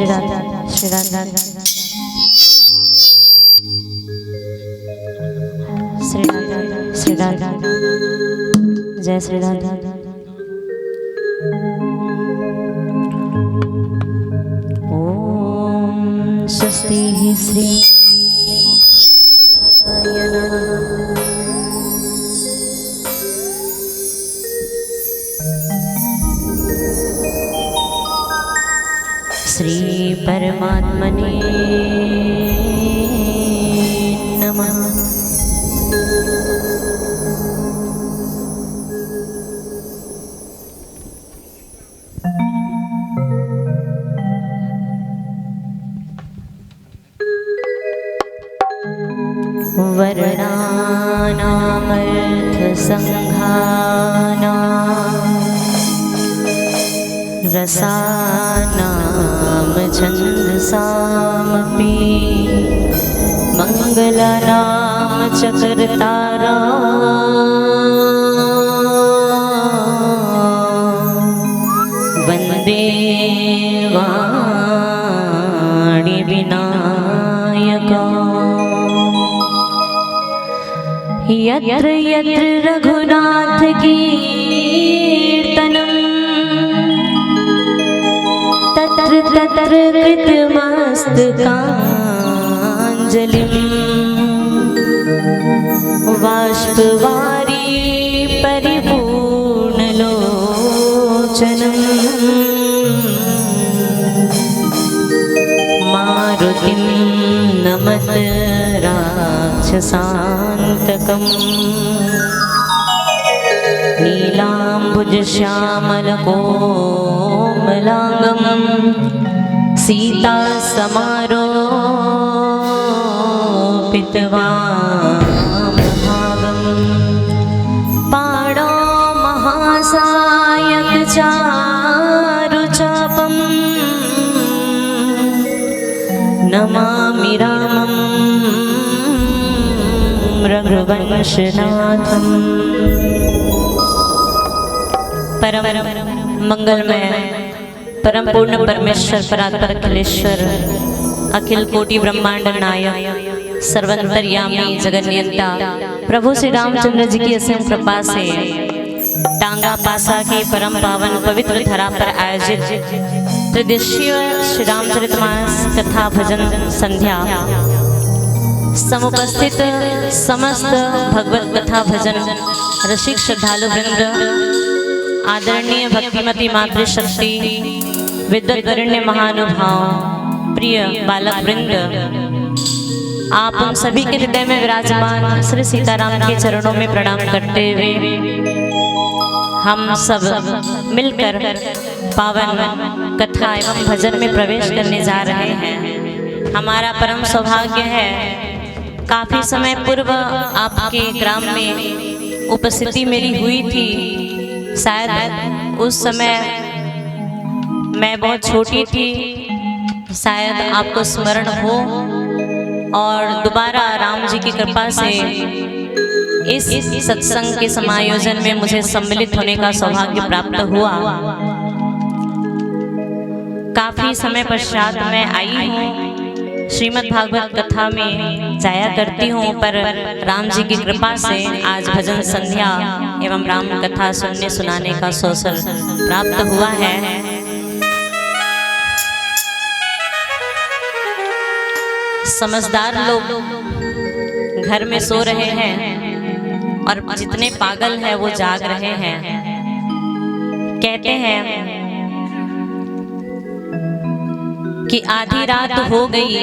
श्री राधा श्री राधा श्री राधा श्री राधा जय श्री राधा। ओम स्वस्ति श्री श्री परमात्मने नमः। वर्णानामर्थसंघानां रसानां छन्दसामपि मङ्गलानां च कर्तारा वन्दे वाणी विनायका। यत्र यत्र रघुनाथ कीर्तनं तत्र तत्र कृतमस्तकाञ्जलिं बाष्पवारी परिपूर्णलोचनं मारुतिं नमत राक्षसान्तकम् नीलाम्बुजश्यामलकोमलाङ्गं सीतासमारोपितवामभागं पाणो महासायकचारुचापं नमामि रामं रघुवंशनाथम्। परम मंगलमय परम पूर्ण परमेश्वर परात्पर अखिलेश्वर अखिल कोटि ब्रह्मांड नायक सर्वंतर्यामी जगन्नियंता प्रभु श्री रामचंद्र जी की असीम कृपा से टांगा पासा की परम पावन पवित्र धरा पर आयोजित त्रिदिशीय श्री रामचरितमानस कथा भजन संध्या समुपस्थित समस्त भगवत कथा भजन रसिक श्रद्धालु वृंद, आदरणीय भक्तिमती मातृशक्ति, विद्वत वरेण्य महानुभाव, प्रिय बालक वृंद, आप उन सभी के हृदय में विराजमान श्री सीताराम के चरणों में प्रणाम करते हुए हम सब मिलकर पावन कथा एवं भजन में प्रवेश करने जा रहे हैं। हमारा परम सौभाग्य है, काफी समय पूर्व आपके ग्राम में उपस्थिति मेरी हुई थी। शायद उस समय मैं बहुत छोटी थी, शायद आपको स्मरण हो, और दोबारा राम जी की कृपा से इस सत्संग के समायोजन में मुझे सम्मिलित होने का सौभाग्य प्राप्त हुआ। काफी समय पश्चात मैं आई हूँ, श्रीमद् भागवत कथा में जाया करती हूँ, पर राम जी की कृपा से आज भजन संध्या एवं राम कथा सुनने सुनाने का अवसर प्राप्त हुआ है। समझदार लोग घर में सो रहे हैं और जितने पागल हैं वो जाग रहे हैं। कहते हैं कि आधी रात हो गई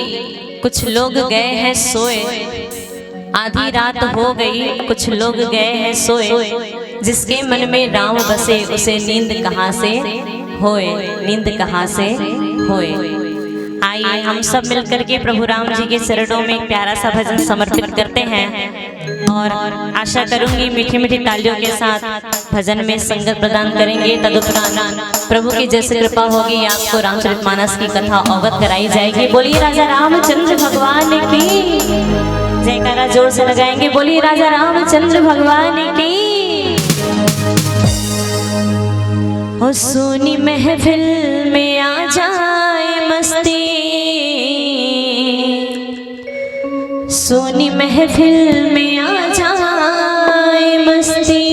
कुछ लोग गए हैं सोए, आधी रात हो गई कुछ लोग गए हैं सोए, जिसके मन में राम बसे उसे नींद कहाँ से होए, नींद कहाँ से होए। आइए हम सब मिलकर के प्रभु राम जी के चरणों में एक प्यारा सा भजन समर्पित करते हैं, और आशा करूंगी मीठी मीठी तालियों के साथ भजन में संगत प्रदान करेंगे। तदुपरांत प्रभु की जैसे कृपा होगी आपको रामचरितमानस की कथा अवगत कराई जाएगी। बोलिए राजा रामचंद्र भगवान की जयकारा जोर से लगाएंगे। बोलिए राजा रामचंद्र भगवान की। ओ सोनी महफिल में आ जाए मस्ती, सोनी महफिल में आ जाए मस्ती,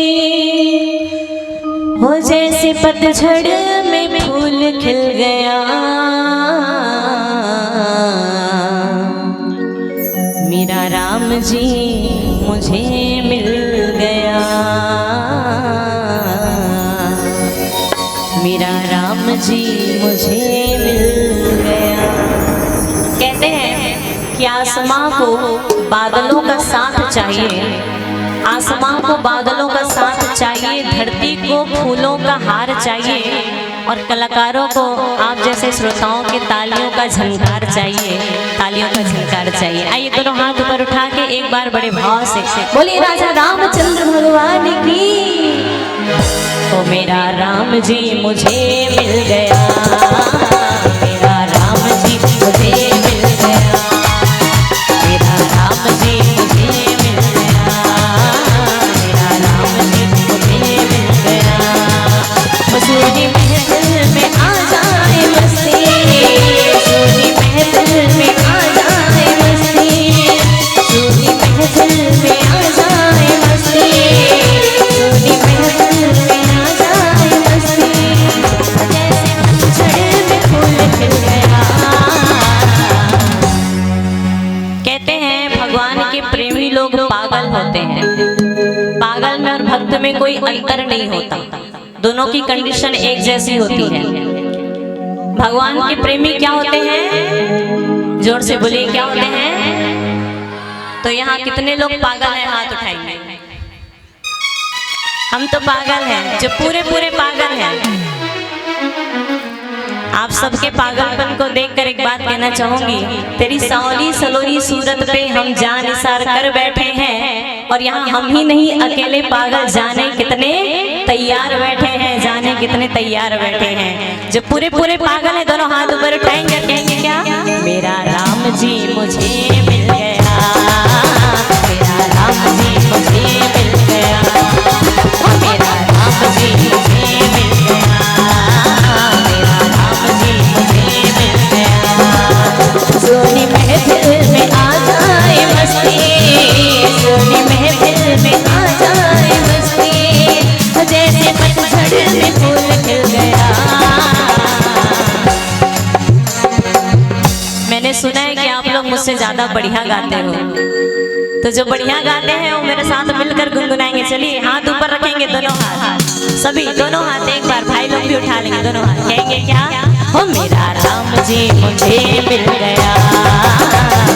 हो जैसे पतझड़ में फूल खिल गया, मेरा राम जी मुझे मिल गया, मेरा राम जी मुझे मिल गया। कहते हैं कि आसमां को बादलों का साथ चाहिए, आसमां को बादलों का साथ चाहिए, धरती को फूलों का हार चाहिए, और कलाकारों को आप जैसे श्रोताओं के तालियों का झनकार चाहिए, तालियों का झनकार चाहिए। आइए दोनों हाथ ऊपर उठा के एक बार बड़े भाव से बोलिए राजा रामचंद्र भगवान की। ओ मेरा राम जी मुझे मिल गया, मेरा राम जी मुझे मिल गया, मेरा राम जी मुझे मिल गया, मेरा राम जी मुझे मिल गया। सोनी महफिल में आ जाए मस्ती, सोनी महफिल में आ जाए मस्ती, सोनी महफिल में आ जाए मस्ती, सोनी महफिल में आ जाए मस्ती, जैसे पतझड़ में फूल खिल गया। कहते हैं भगवान के प्रेमी लोग पागल होते हैं, पागल में और भक्त में कोई अंतर नहीं होता, दोनों की कंडीशन एक जैसी होती है। भगवान के प्रेमी क्या होते हैं? जोर से बोलिए क्या होते हैं? तो यहाँ कितने लोग पागल हैं? हाथ उठाएंगे। हम तो पागल हैं, जो पूरे पूरे पागल हैं। आप सबके पागलपन को देखकर एक बात कहना चाहूंगी, तेरी सांवली सलोनी सूरत पे हम जान निसार कर बैठे हैं, और यहाँ हम ही नहीं अकेले पागल जाने कितने तैयार बैठे हैं, जाने कितने तैयार बैठे हैं। जो पूरे पूरे पागल हैं दोनों हाथ ऊपर उठाएंगे, कहेंगे क्या? मेरा राम जी मुझे मिल गया, मेरा राम जी मुझे मिल गया, मेरा राम जी मुझे मिल गया, मेरा राम जी मुझे मिल गया। सोनी महफिल में आ जाए मस्ती, सोनी महफिल में आ जाए मस्ती, जैसे पतझड़ में फूल खिल गया। मैंने सुना है कि आप लोग मुझसे ज्यादा बढ़िया गाते हो, तो जो बढ़िया गाते हैं वो मेरे साथ मिलकर गुनगुनाएंगे। चलिए हाथ ऊपर रखेंगे दोनों हाथ, सभी दोनों हाथ एक बार, भाई लोग भी उठा लेंगे दोनों हाथ, कहेंगे क्या? हो मेरा राम जी मुझे मिल गया,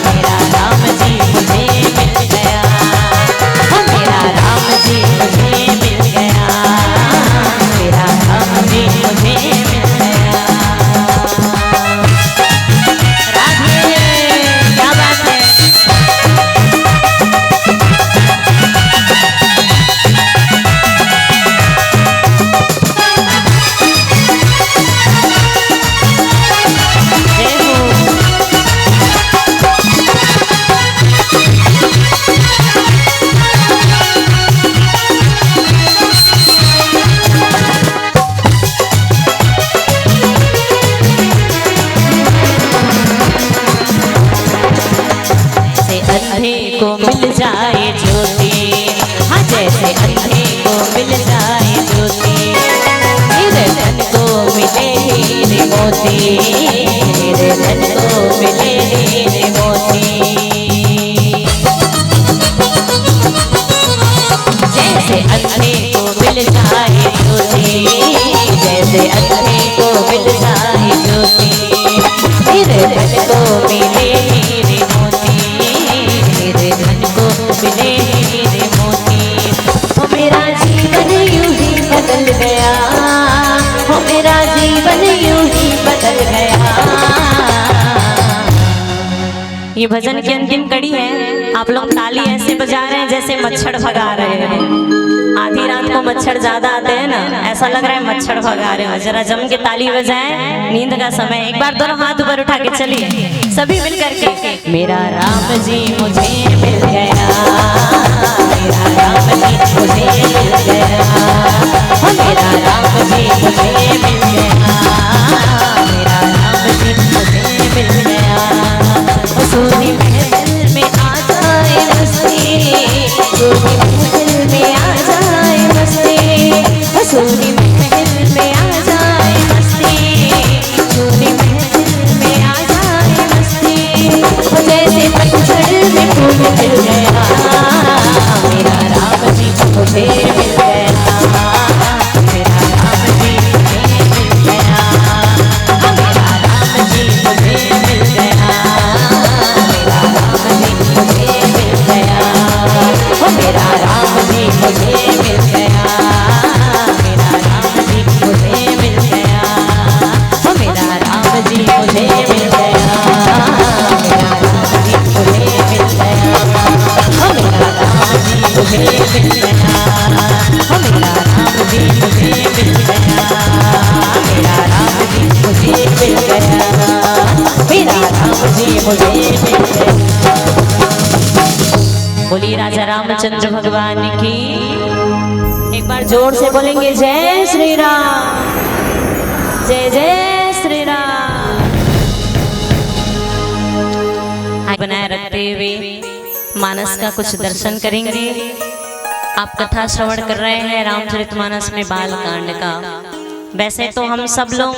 मेरा राम जी मुझे मिल गया, हो मेरा राम जी मुझे मिल गया, मेरा राम जी मुझे मिल गया। राधे, क्या बात है। अंधे को मिल जाए ज्योति, हाँ जैसे अंधे को मिल जाए ज्योति, मेरे धन को मिले हीरे मोती, मेरे धन को मिले हीरे मोती, जैसे अंधे को मिल जाए ज्योति, जैसे अंधे को मिल जाए ज्योति, मेरे धन को मिले हीरे मोती, मेरे धन को मिले हीरे मोती। हो मेरा जीवन यूं ही बदल गया, हो मेरा जीवन यूं ही बदल गया। ये भजन की अंतिम कड़ी है, आप लोग ताली ऐसे बजा रहे हैं जैसे मच्छर भगा रहे हैं। आधी रात को मच्छर ज्यादा आते हैं ना, ऐसा लग रहा है मच्छर भगा रहे हो। जरा जम के ताली बजाएं, नींद का समय। एक बार दोनों हाथ ऊपर उठा के चलिए सभी मिल करके। मेरा राम जी मुझे मिल गया, मेरा राम जी मुझे मिल गया, मेरा राम जी मुझे मिल गया, मेरा राम जी मुझे रामचंद्र भगवान की। एक बार जोर से बोलेंगे जय श्री राम, जय जय श्री राम। बनाए रखते हुए मानस का कुछ दर्शन करेंगे। आप कथा श्रवण कर रहे हैं रामचरितमानस में बाल कांड का। वैसे तो हम सब लोग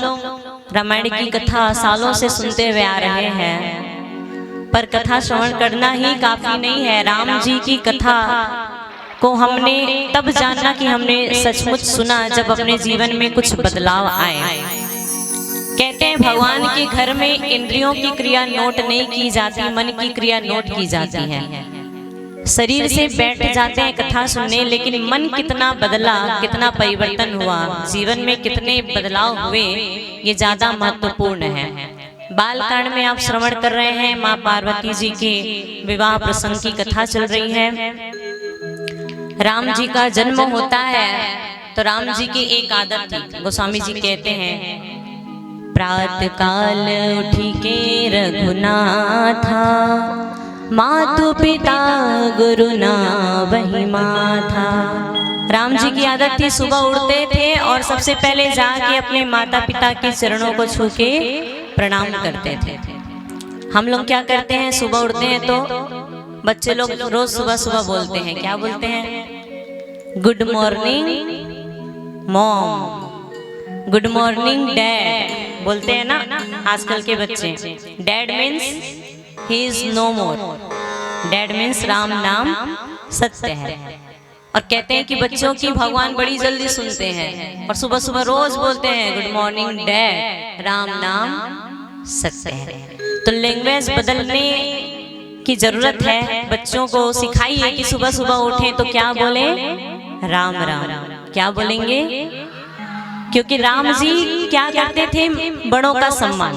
रामायण की कथा सालों से सुनते हुए आ रहे हैं, पर कथा श्रवण करना ही काफी नहीं है। राम जी की कथा को हमने तब जाना कि हमने सचमुच सुना जब अपने जीवन में कुछ बदलाव आए। कहते हैं भगवान के घर में इंद्रियों की क्रिया नोट नहीं की जाती, मन की क्रिया नोट की जाती है। शरीर से बैठ जाते हैं कथा सुनने, लेकिन मन कितना बदला, कितना परिवर्तन हुआ, जीवन में कितने बदलाव हुए, ये ज्यादा महत्वपूर्ण है। बालकांड में आप श्रवण कर रहे हैं, माँ पार्वती जी के विवाह प्रसंग की कथा चल रही है। राम जी का जन्म होता है तो राम जी की एक आदत थी। गोस्वामी जी कहते हैं, प्रातः काल उठी के रघुनाथा, मातु पिता गुरु ना वही माथा। राम जी की आदत थी, सुबह उठते थे और सबसे पहले जाके अपने माता पिता के चरणों को छू के प्रणाम करते थे। हम लोग क्या करते हैं, सुबह उठते हैं तो बच्चे लोग रोज सुबह सुबह बोलते हैं, क्या बोलते हैं, good morning mom, good morning dad, बोलते हैं ना आजकल के बच्चे। Dad means he is no more, dad means Ram नाम सत्य है। और कहते हैं कि बच्चों की भगवान बड़ी जल्दी सुनते हैं और सुबह सुबह रोज बोलते हैं गुड मॉर्निंग डैड, राम नाम सत्य है। तो लैंग्वेज बदलने की जरूरत है। बच्चों को सिखाइए कि सुबह सुबह उठें तो क्या बोले, राम राम, क्या बोलेंगे, क्योंकि राम जी क्या करते थे, बड़ों का सम्मान।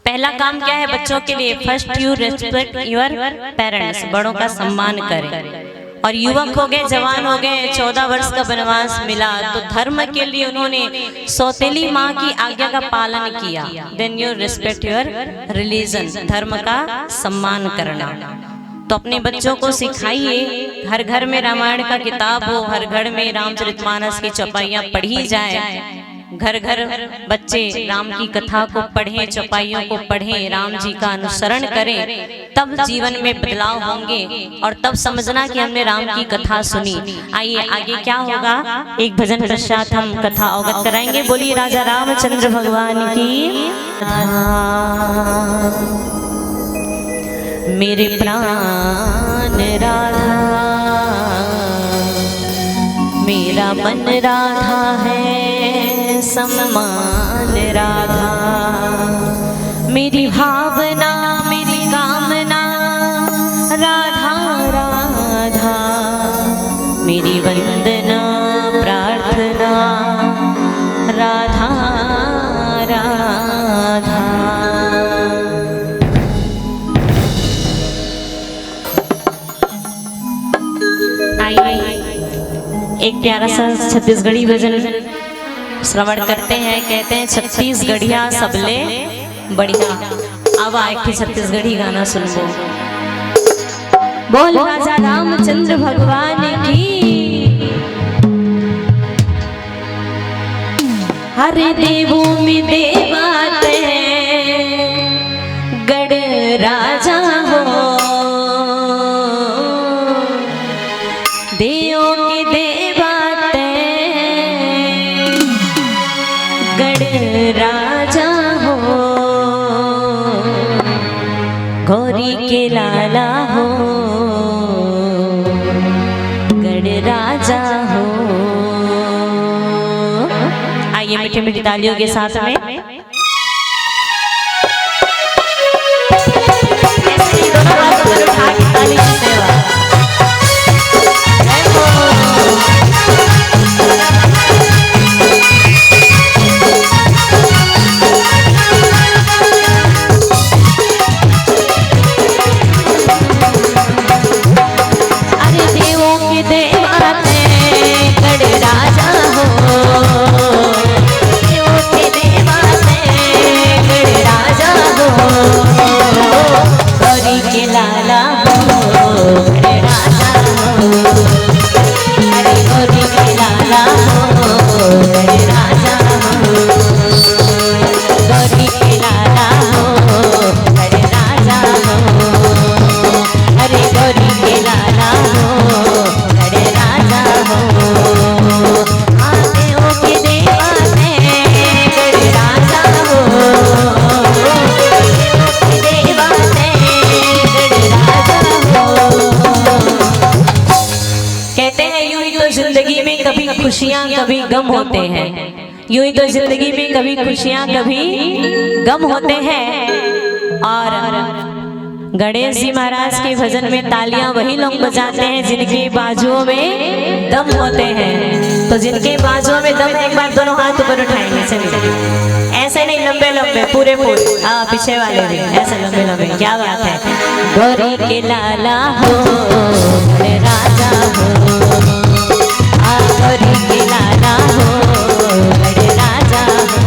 पहला काम क्या है बच्चों के लिए, first you respect your parents, बड़ों का सम्मान करें। और युवक हो गए, जवान हो गए, 14 वर्ष का वनवास मिला तो धर्म के लिए उन्होंने सौतेली माँ की आज्ञा का पालन किया। Then you respect your religion, धर्म का सम्मान करना। तो अपने बच्चों को सिखाइए, हर घर में रामायण का किताब हो, हर घर में रामचरितमानस की चौपाइयाँ पढ़ी जाए। घर घर बच्चे राम की कथा को पढ़ें, चौपाइयों को पढ़ें, राम जी का अनुसरण करें, तब जीवन में बदलाव होंगे और तब समझना कि हमने राम की कथा सुनी। आइए आगे क्या होगा, एक भजन पश्चात हम कथा अवगत कराएंगे। बोलिए राजा रामचंद्र भगवान की। मेरे प्राण राधा, मेरा मन राधा है सम्मान राधा, मेरी भावना मेरी कामना राधा राधा, मेरी वंदना प्रार्थना राधा राधा। आइए एक प्यारा सा छत्तीसगढ़ी भजन श्रवण करते हैं। कहते हैं छत्तीसगढ़िया सबले बढ़िया। अब आए कि छत्तीसगढ़ी गाना सुनबो। बोल राजा रामचंद्र भगवान की। हरे देवों में देवात गढ़ राजा हो, देवों के देवात गढ़ राजा हो, गौरी के लाला हो, गढ़ राजा हो। आइए मीठी मीठी तालियों के साथ में दोनों हाथ ऊपर उठा के ताली की सेवा। देवों के देवा खुशियाँ कभी गम होते हैं। यूं ही तो जिंदगी में कभी खुशियाँ कभी गम होते हैं। और गणेश जी महाराज के भजन में तालियां वही लोग बजाते हैं जिनके बाजुओं में दम होते हैं। तो जिनके बाजुओं में दम है एक बार दोनों हाथ ऊपर उठाएंगे। चलिए ऐसे नहीं, लंबे लंबे पूरे पूरे, हाँ पीछे वाले भी ऐसे लंबे लंबे। क्या बात है। गौरी के लाला हो बड़े राजा हो, गौरी के लाला हो बड़े राजा हो।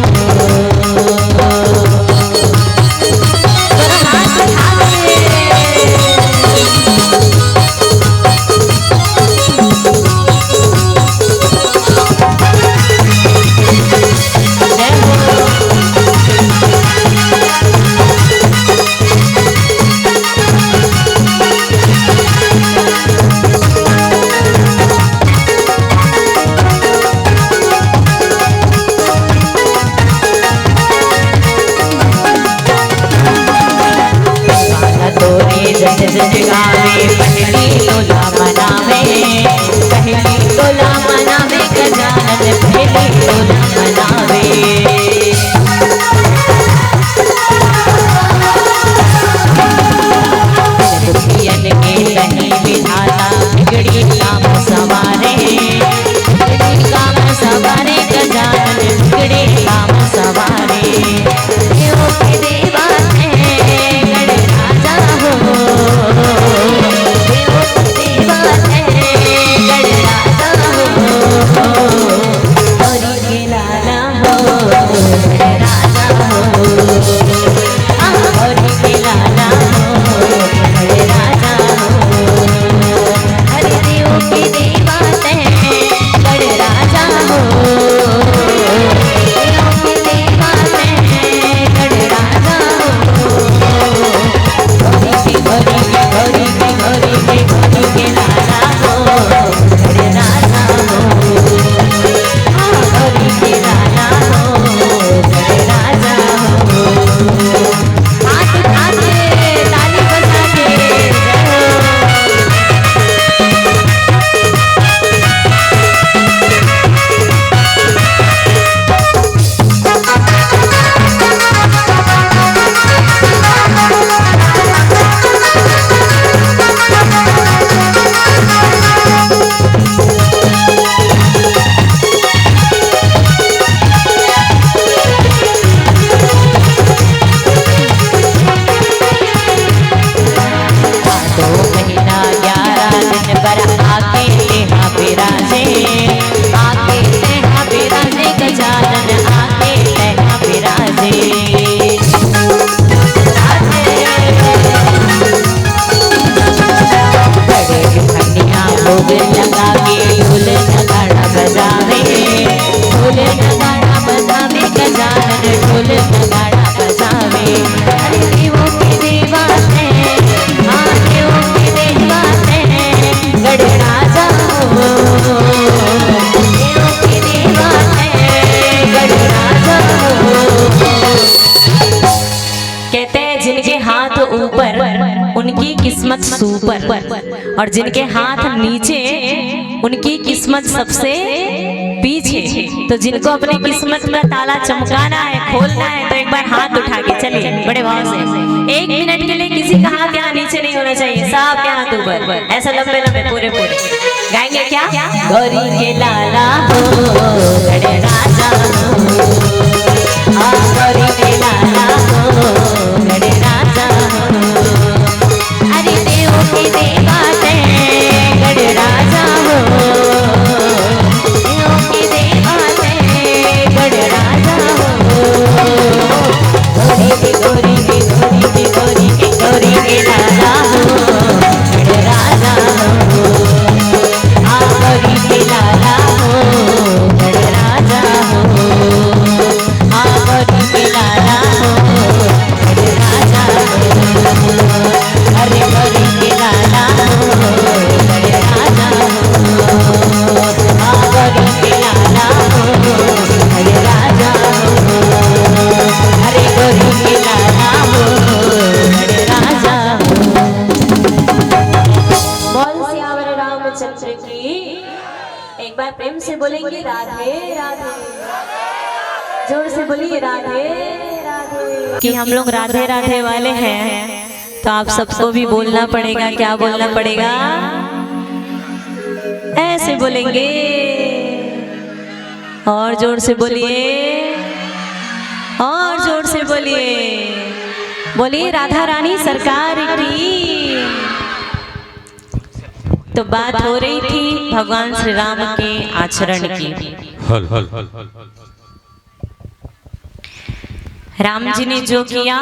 किस्मत सुपर और जिनके हाथ नीचे उनकी किस्मत सबसे पीछे। तो जिनको अपनी किस्मत का ताला चमकाना है, खोलना है, तो एक बार हाथ उठा के चलिए बड़े भाव से। 1 मिनट के लिए किसी का हाथ यहाँ नीचे नहीं होना चाहिए, सबके हाथ ऊपर, ऐसा लंबे लंबे पूरे पूरे। गाएंगे क्या? गौरी के लाला हो बड़े राजा हो, गौरी के लाला हो बड़े राजा हो, अरे देव की देवा बड़े राजा हो, देव की देवा बड़े राजा हो। गौरी के गौरी के गौरी के गौरी के गौरी के लाला हो बड़े राजा हो, गौरी के लाला हो बड़े राजा हो, गौरी के से बोलेंगे राधे राधे, जोर से बोलिए राधे राधे। कि हम लोग राधे राधे वाले हैं तो आप सबको भी बोलना पड़ेगा। क्या बोलना पड़ेगा? ऐसे बोलेंगे और जोर से बोलिए, और जोर से बोलिए, बोलिए राधा रानी सरकार की। तो बात हो रही थी भगवान श्री राम के आचरण की। राम जी ने जो किया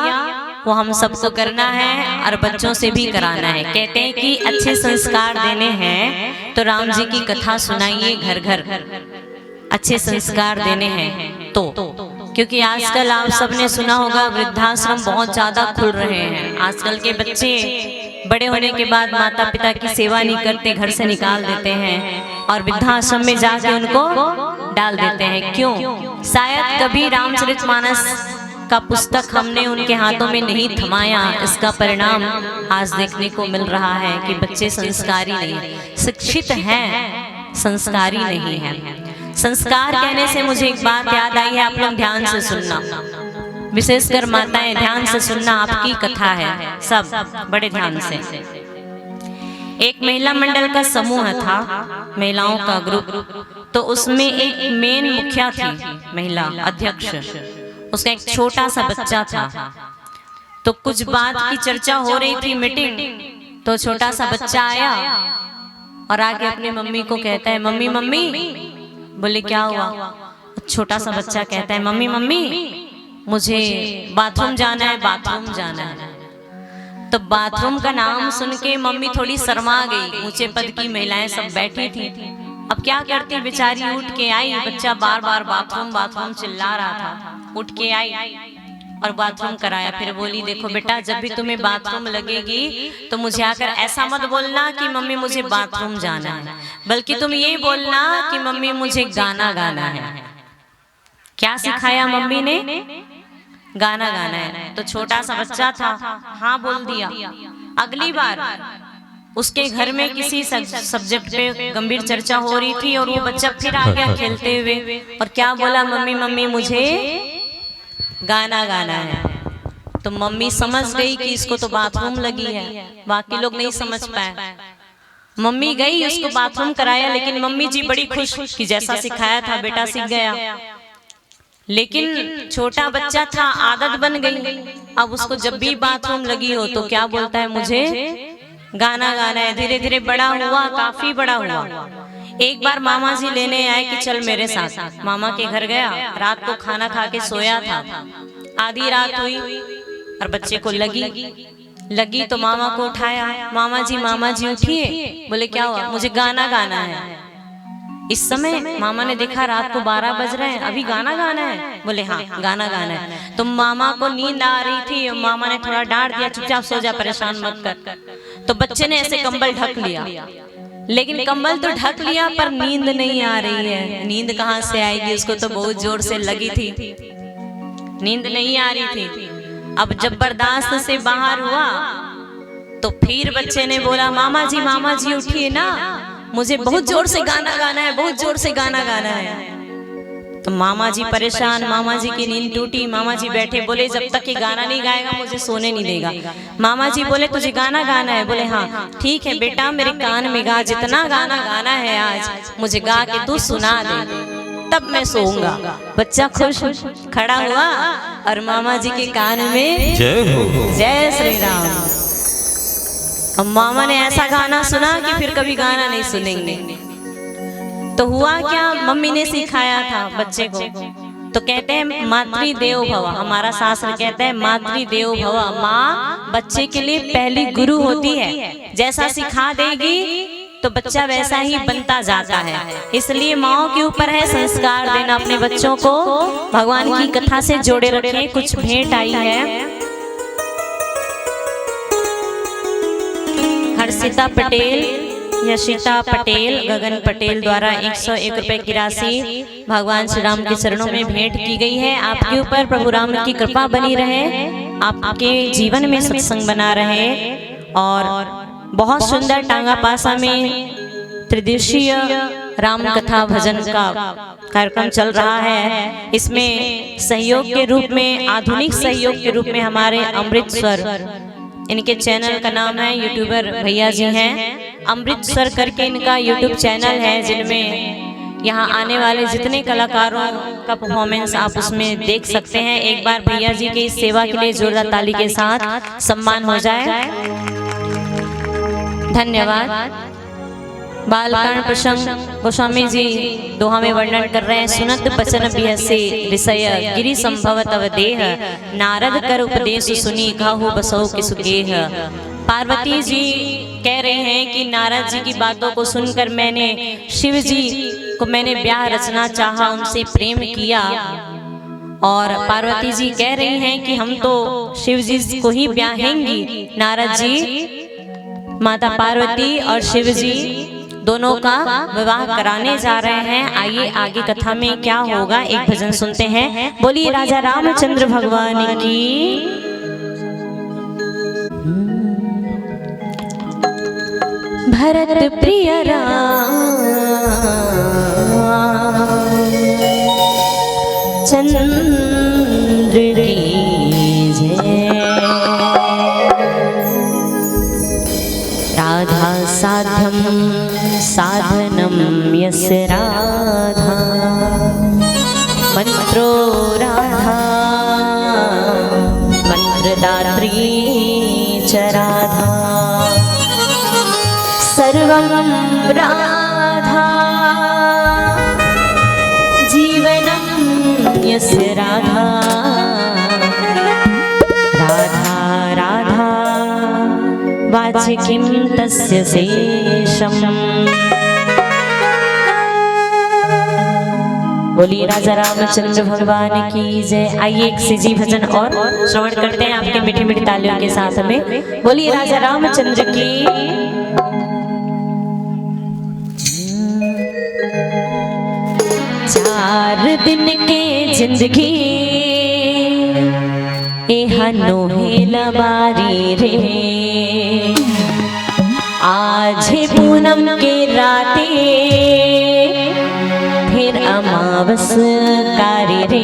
वो हम सबको करना है और बच्चों से भी कराना है। कहते हैं कि अच्छे संस्कार देने हैं तो राम जी की कथा सुनाइए घर घर। अच्छे संस्कार देने हैं तो, क्योंकि आजकल आप सबने सुना होगा वृद्धाश्रम बहुत ज्यादा खुल रहे हैं। आजकल के बच्चे बड़े होने के बाद माता पिता की सेवा नहीं करते, घर से निकाल देते हैं और वृद्धाश्रम में जाके उनको डाल देते हैं। क्यों? शायद कभी रामचरितमानस का पुस्तक हमने उनके हाथों में नहीं थमाया। इसका परिणाम आज देखने को मिल रहा है कि बच्चे संस्कारी नहीं, शिक्षित हैं, संस्कारी नहीं हैं। संस्कार कहने से मुझे एक बात याद आई है, आप लोग ध्यान से सुनना, विशेषकर माताएं ध्यान से सुनना, आपकी कथा है, सब बड़े ध्यान से। एक महिला मंडल का समूह था, महिलाओं का ग्रुप, तो उसमें एक मेन मुखिया थी, महिला अध्यक्ष। उसका एक छोटा सा बच्चा था। तो कुछ बात की चर्चा हो रही थी, मीटिंग, तो छोटा सा बच्चा आया और आके अपनी मम्मी को कहता है मम्मी मम्मी। बोले क्या हुआ? छोटा सा बच्चा कहता है मम्मी मम्मी मुझे बाथरूम जाना है, बाथरूम जाना है। तो बाथरूम का नाम सुन के मम्मी थोड़ी शर्मा गई। ऊंचे पद की महिलाएं सब बैठी थी। अब क्या करती बेचारी, उठ के आई। बच्चा बार बार बाथरूम बाथरूम चिल्ला रहा था, उठ के आई और बाथरूम कराया। फिर बोली देखो बेटा, जब भी तुम्हें बाथरूम लगेगी तो मुझे आकर ऐसा मत बोलना कि मम्मी मुझे बाथरूम जाना है, बल्कि तुम ये बोलना कि मम्मी मुझे गाना गाना है। क्या सिखाया मम्मी ने? गाना गाना है। तो छोटा सा बच्चा था, हाँ बोल दिया। अगली बार उसके घर में किसी सब्जेक्ट पे गंभीर चर्चा हो रही थी और वो बच्चा फिर आ गया खेलते हुए और क्या बोला, मम्मी मम्मी मुझे गाना गाना है। तो मम्मी समझ गई कि इसको तो बाथरूम लगी है, बाकी लोग नहीं समझ पाए। मम्मी गई, उसको बाथरूम कराया, लेकिन मम्मी जी बड़ी खुश कि जैसा सिखाया था बेटा सीख गया। लेकिन छोटा बच्चा था, आदत बन गई। अब उसको जब भी बाथरूम लगी हो तो क्या बोलता है, मुझे गाना गाना है। धीरे धीरे बड़ा हुआ, काफी बड़ा हुआ। एक बार मामा जी लेने आए कि चल मेरे साथ। मामा के घर गया, रात को खाना खा के सोया था। आधी रात हुई और बच्चे को लगी तो मामा को उठाया। मामा जी उठिए। बोले क्या हुआ? मुझे गाना गाना है। इस समय मामा ने देखा रात को 12 बज रहे हैं, अभी गाना गाना है? बोले हाँ गाना गाना है। तो मामा को नींद आ रही थी, मामा ने थोड़ा डांट दिया, चुपचाप सो जा, परेशान मत कर। तो बच्चे ने ऐसे कंबल ढक लिया, लेकिन कंबल तो ढक लिया पर नींद नहीं आ रही है। नींद कहाँ से आएगी? उसको तो बहुत जोर से लगी थी, नींद नहीं आ रही थी। अब जब बर्दाश्त से बाहर हुआ तो फिर बच्चे ने बोला मामा जी उठिए ना, मुझे बहुत जोर से गाना गाना है, बहुत जोर से गाना गाना है। तो मामा जी परेशान, मामा जी की नींद टूटी। मामा जी बैठे, बोले जब तक ये गाना नहीं गाएगा मुझे सोने नहीं देगा। मामा जी बोले तुझे गाना गाना है? बोले हाँ ठीक है बेटा, मेरे कान में गा, जितना गाना गाना है आज मुझे गा के तू सुना दे, तब मैं सोऊंगा। बच्चा खुश खड़ा हुआ और मामा जी के कान में जय श्री राम। अब मामा ने ऐसा गाना सुना कि फिर कभी गाना नहीं सुनेंगे। तो हुआ क्या, मम्मी ने सिखाया था बच्चे को। तो कहते हैं मातृदेवो भव, हमारा शास्त्र कहता है मातृदेवो भव। माँ बच्चे के लिए पहली गुरु होती है। जैसा सिखा देगी तो बच्चा वैसा ही बनता जाता है। इसलिए माँओं के ऊपर है संस्कार देना। अपने बच्चों को भगवान की कथा से जोड़े रखें। कुछ भेंट आई है। हर्षिता पटेल, यशिता पटेल, गगन पटेल द्वारा 101 रुपए की राशि भगवान श्री राम के चरणों में भेंट की गई है। आपके ऊपर प्रभु राम की कृपा बनी रहे, आपके जीवन में सत्संग बना रहे और बहुत सुंदर टांगा पासा में त्रिदिशीय राम कथा भजन का कार्यक्रम चल रहा है। इसमें सहयोग के रूप में, आधुनिक सहयोग के रूप में हमारे अमृत स्वर, इनके चैनल का नाम है, यूट्यूबर भैया जी हैं, अमृत स्वर करके इनका यूट्यूब चैनल है, जिनमें यहाँ आने वाले जितने कलाकारों का परफॉर्मेंस आप उसमें देख सकते हैं। एक बार भैया जी की इस सेवा के लिए जोरदार ताली के साथ सम्मान हो जाए। धन्यवाद। बालकांड प्रसंग गोस्वामी जी दोहा में वर्णन कर रहे हैं। सुनत बचन बिहसे विषय गिरि संभव तव देह, नारद कर उपदेश सुनी कहु बसौ किसु गेह। पार्वती जी कह रहे हैं कि नारद जी की बातों को सुनकर मैंने शिव जी को ब्याह रचना चाहा, उनसे प्रेम किया। और पार्वती जी कह रही हैं कि हम तो शिव जी को ही ब्याहेंगी। नारद जी, माता पार्वती और शिव जी दोनों का विवाह कराने जा रहे हैं। आइए आगे कथा में क्या होगा, एक भजन सुनते हैं। बोलिए राजा रामचंद्र भगवान की। भरत प्रिय राम चंद्र की जय। राधा साध्यम साधनम यस्य राधा, मंत्रो राधा मंत्रदात्री च राधा, सर्वं राधा जीवनं यस्य राधा। राधा राधा वाचि किं तस्य शेषम्। बोलिए राजा रामचंद्र भगवान की जय। आइए एक सिजी भजन और श्रवण करते हैं आपके मीठी मीठी तालियों के साथ में। बोलिए राजा रामचंद्र की। चार दिन के जिंदगी एहनो लबारी रे, आज पूनम के राते फिर अमावस कारी रे।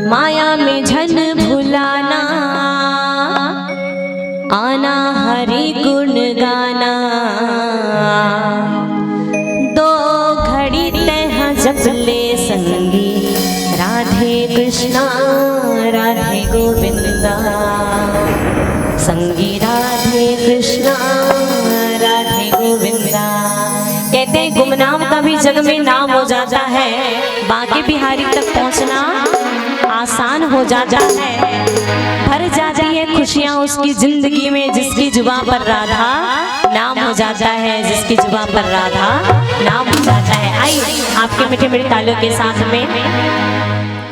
माया में झन भुलाना, आना हरि गुण गाना। जपले संगी राधे कृष्णा राधे गोविंदा, संगी राधे कृष्णा राधे गोविंदा। कहते हैं गुमनाम का भी जग में नाम हो जाता है, बाकी बिहारी तक पहुंचना आसान हो जाता है। भर जाती है खुशियां उसकी जिंदगी में, जिसकी जुबान पर राधा नाम हो जाता है, जिसकी जुबान पर राधा नाम हो जाता है। आइए आपके मीठे मीठे तालियों के साथ में।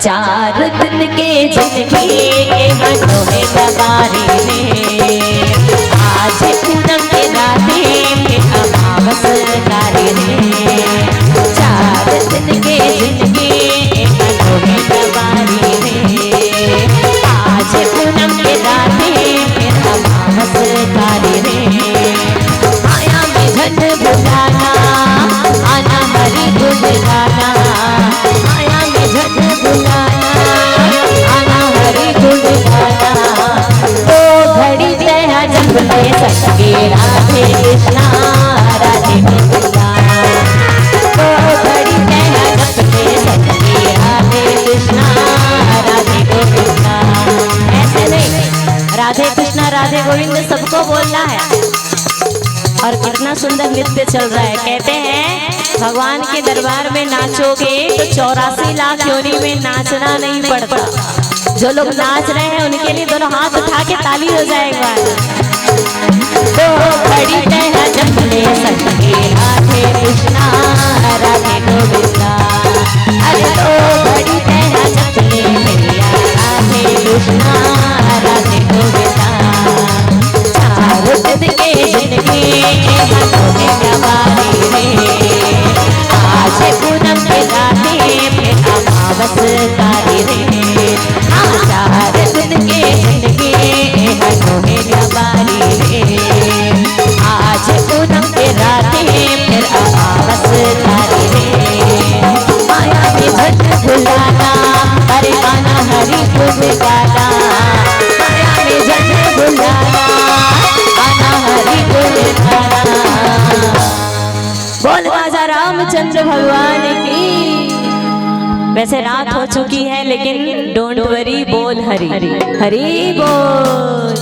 चार दिन के जिंदगी मनोहे लबारी रे, आज पूनम के राते अमावस कारी रे। चार दिन के जिंदगी मनोहे लबारी रे, आज पूनम के राते अमावस कारी रे। माया में झट बुलाना, आना हरि गुण गाना। माया में झट बुलाना, आना हरि गुण गाना। तो घड़ी तेरा जपले सके राधे कृष्णा राधे गोविंदा। तो घड़ी तेरा जपले सके राधे कृष्णा राधे गोविंदा। ऐसे नहीं, राधे कृष्णा राधे गोविंद सबको बोलना है। और कितना सुंदर नृत्य चल रहा है। कहते हैं भगवान के दरबार में नाचोगे तो 84 लाख योनि में नाचना नहीं पड़ता। जो लोग नाच रहे हैं उनके लिए दोनों हाथ उठा के ताली हो जाए एक बार। तो बड़ी तरह जपले सके राधे कृष्णा राधे गोविंदा। अरे तो बड़ी तरह जपले मैया राधे कृष्णा राधे गोविंदा। चार दिन के जिंदगी मनोहे लबारी रे, आज पूनम के राते फिर अमावस कारी रे। चार दिन के जिंदगी मनोहे लबारी रे, आज पूनम के राते फिर भगवान की। वैसे रात हो चुकी है लेकिन डोंट वरी, बोल हरी हरी बोल।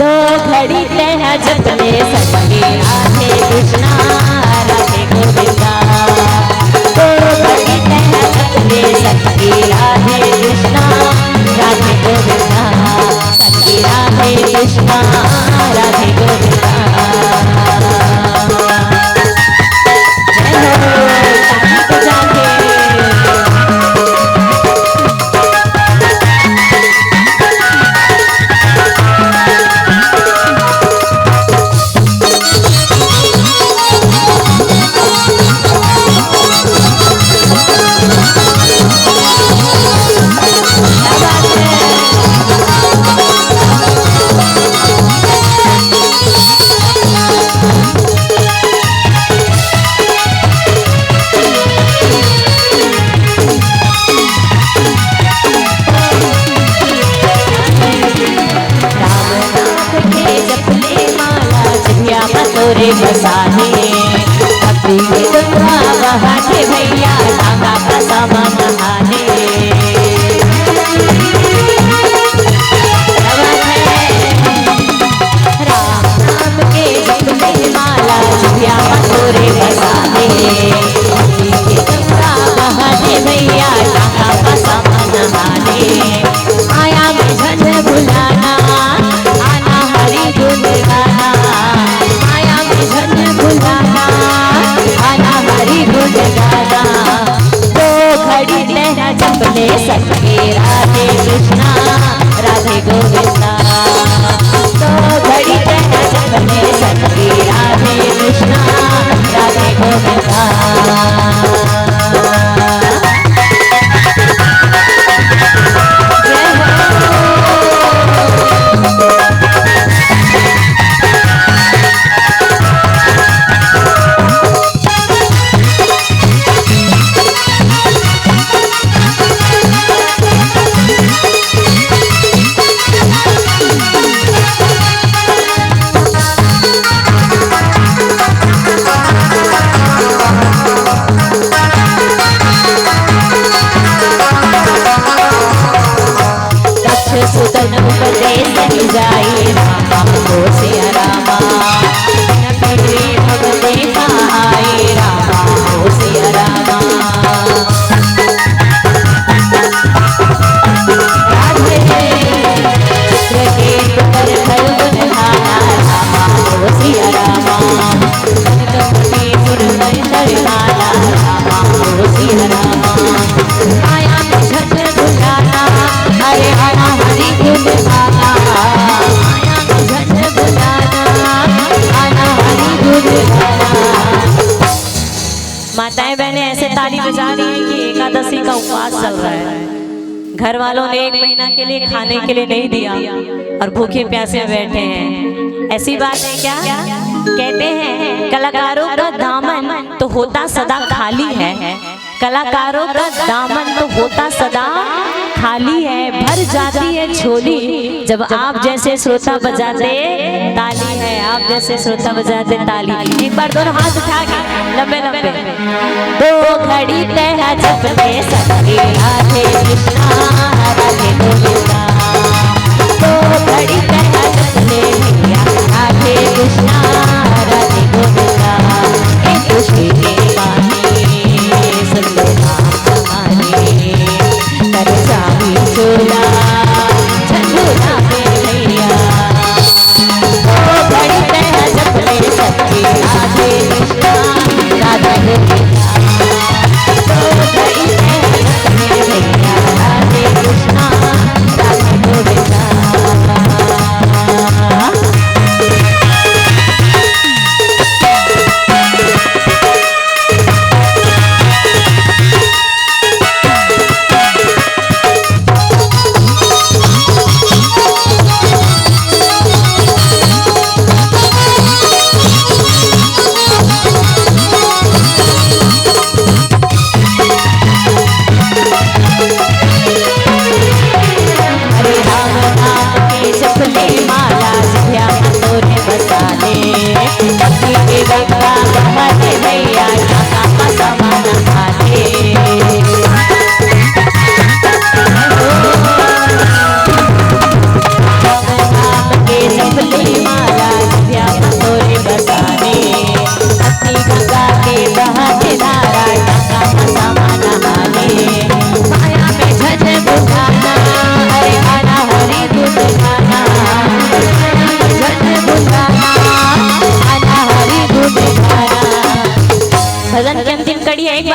दो घड़ी तह जपले सखी राधे कृष्णा राधे गोविंदा। दो घड़ी तह जपले सखी राधे कृष्णा राधे गोविंदा। सखी राधे कृष्णा राधे गोविंदा। बसाने अपनी गंगा बहाने भैया गंगा का समा नहाने। राम नाम के जप में माला जिया तोरे बसाने अपनी गंगा बहाने भैया गंगा का समा नहाने। आया मुझे बुलाना आना हरि गुण गाना। बुलाना आना हरि गुण गाना। दो घड़ी तह जपले सखी राधे कृष्णा राधे गोविंदा। दो घड़ी तह जपले सखी राधे कृष्णा राधे गोविंदा। सुतन उपदेश जाई रामा को सिया रामा। नबी भगते पाई रामा को सिया रामा। राधे चित्र के पर फल बहाना रामा को सिया रामा। कपटी सुर कर माला रामा को सिया रामा। आया झट बुलाना अरे आना हरि गुण गाना। आया झट बुलाना आना हरि गुण गाना। माताएं बहनें ऐसे ताली बजा रही हैं कि एकादशी का उपवास चल रहा है। घर वालों ने 1 महीना के लिए खाने के लिए नहीं दिया और भूखे प्यासे बैठे हैं। ऐसी बात है क्या? कहते हैं कलाकारों का दामन तो होता सदा खाली है। कलाकारों का दामन तो होता सदा खाली है। भर जाती है झोली जब आप जैसे श्रोता बजाते ताली है। आप जैसे श्रोता बजाते ताली। एक बार दोनों हाथ उठा के लंबे लंबे। दो घड़ी तह जपले सखी राधे कृष्णा राधे गोविंदा। दो घड़ी तह जपले भैया राधे कृष्णा राधे गोविंदा। खुशी के बानी सुनो कहानी कर जावी चोला झंडूला भैया। दो घड़ी तह जपले सखी राधे कृष्णा राधे गोविंदा। दो घड़ी तह जपले भैया राधे कृष्णा राधे गोविंदा।